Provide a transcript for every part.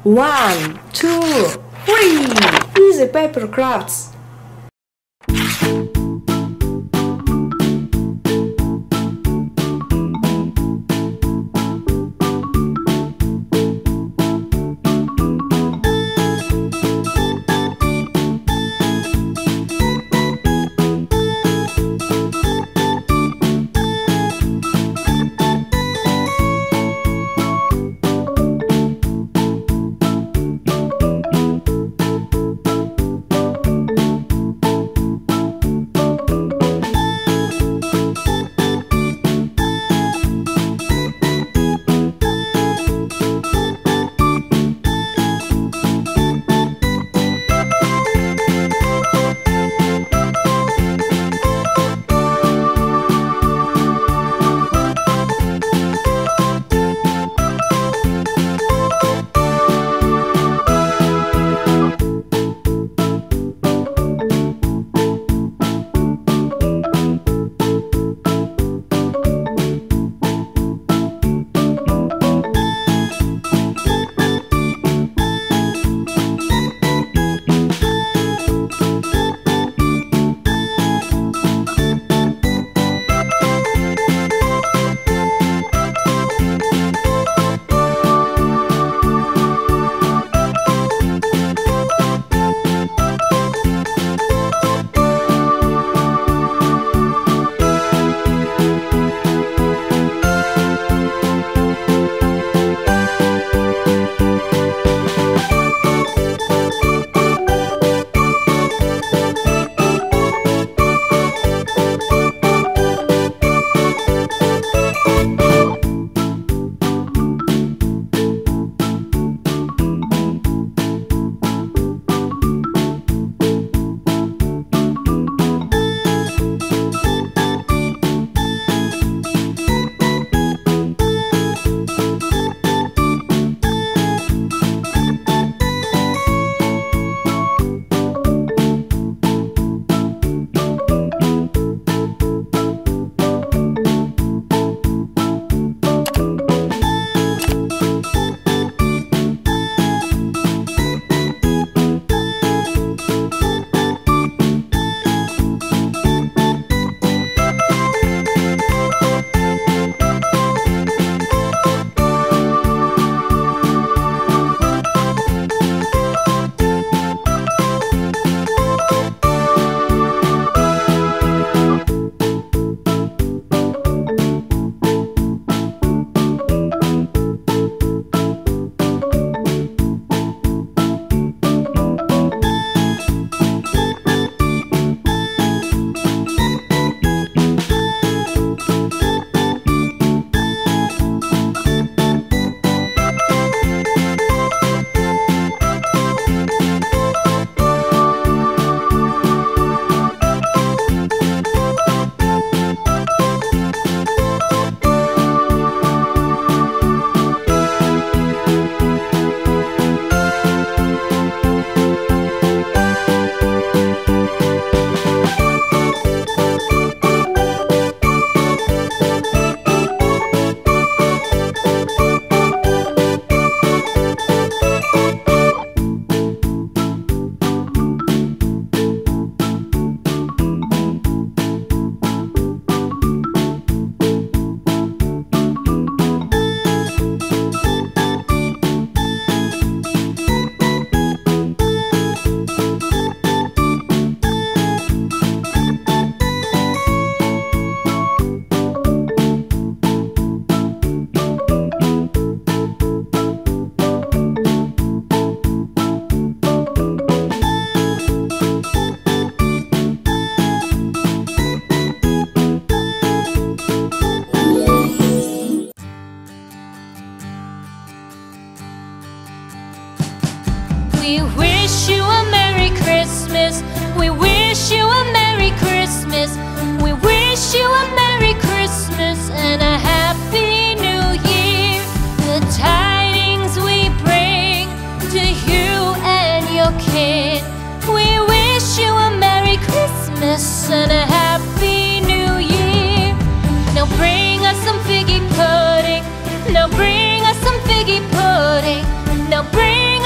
1, 2, 3. Easy paper crafts. We wish you a Merry Christmas. We wish you a Merry Christmas. We wish you a Merry Christmas and a Happy New Year. The tidings we bring to you and your kin. We wish you a Merry Christmas and a Happy New Year. Now bring us some figgy pudding. Now bring us some figgy pudding. Now bring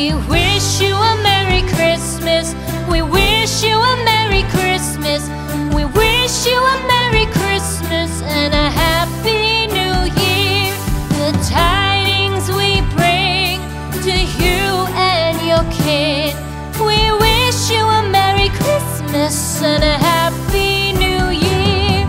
We wish you a Merry Christmas. We wish you a Merry Christmas. We wish you a Merry Christmas and a Happy New Year. The tidings we bring to you and your kid. We wish you a Merry Christmas and a Happy New Year.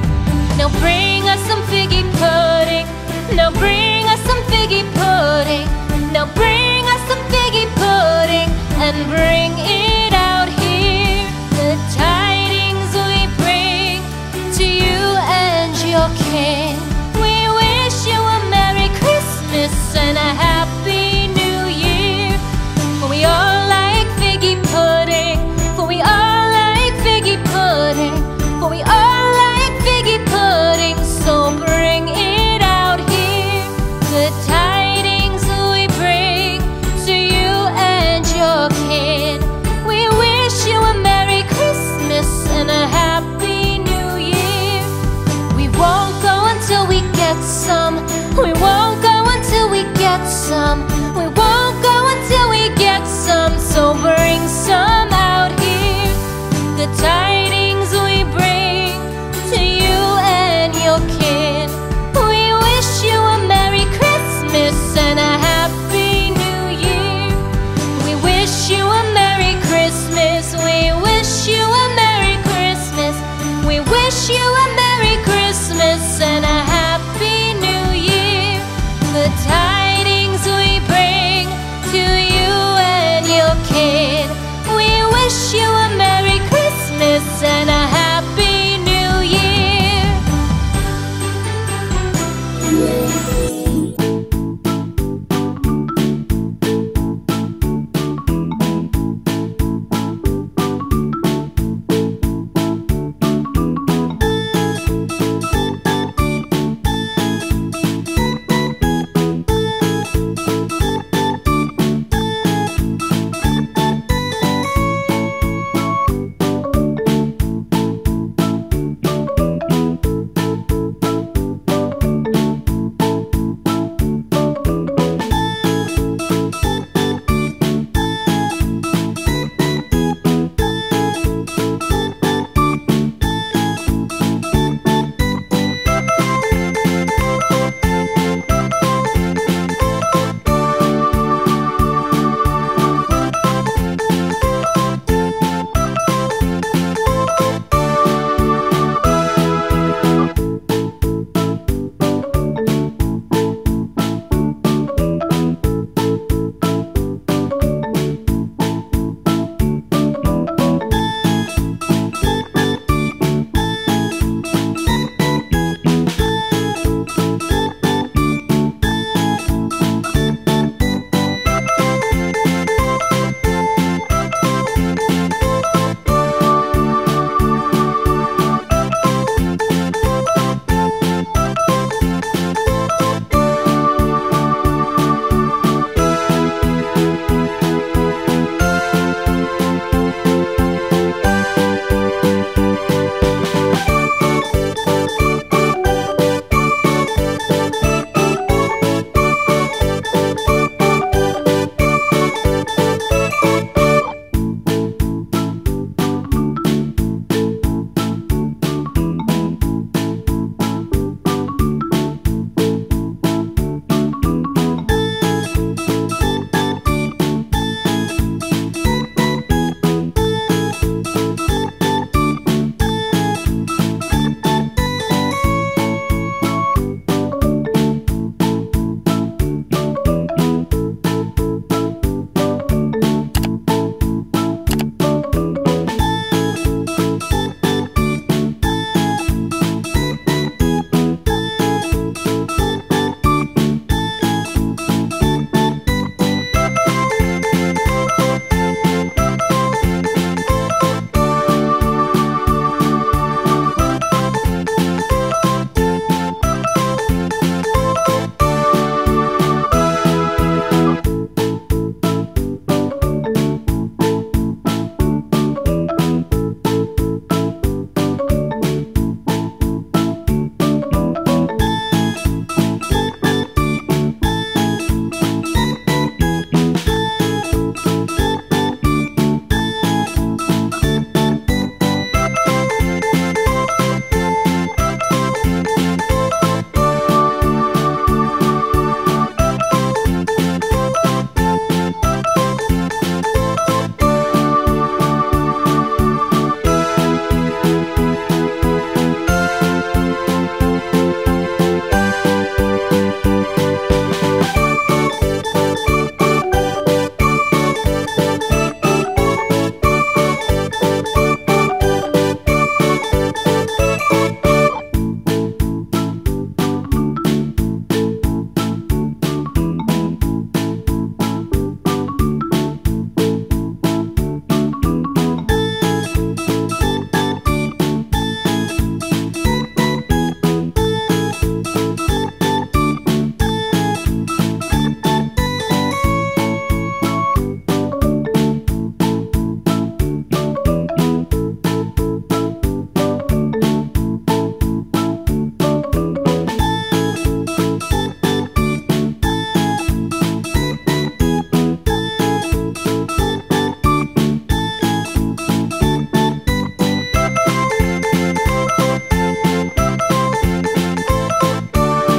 Now bring us some figgy pudding. Now bring us some figgy pudding. Now bring us some figgy pudding and bring it out here. The tidings we bring to you and your king. We wish you a Merry Christmas and a Happy New Year. For we all like figgy pudding. For we all like figgy pudding. For we all like figgy pudding. So bring it out here. The tidings we bring to you and your kid. We wish you a Merry Christmas and a Happy New Year. We won't go until we get some. We won't go until we get some. We won't go until we get some. So bring some out here. The tidings we bring to you and your kid. We wish you a Merry Christmas and a Happy New Year. We wish you a Merry Christmas. We wish you a Merry Christmas. We wish you a Merry Christmas and a Happy New Year. The tidings we bring to you and your kid. We wish you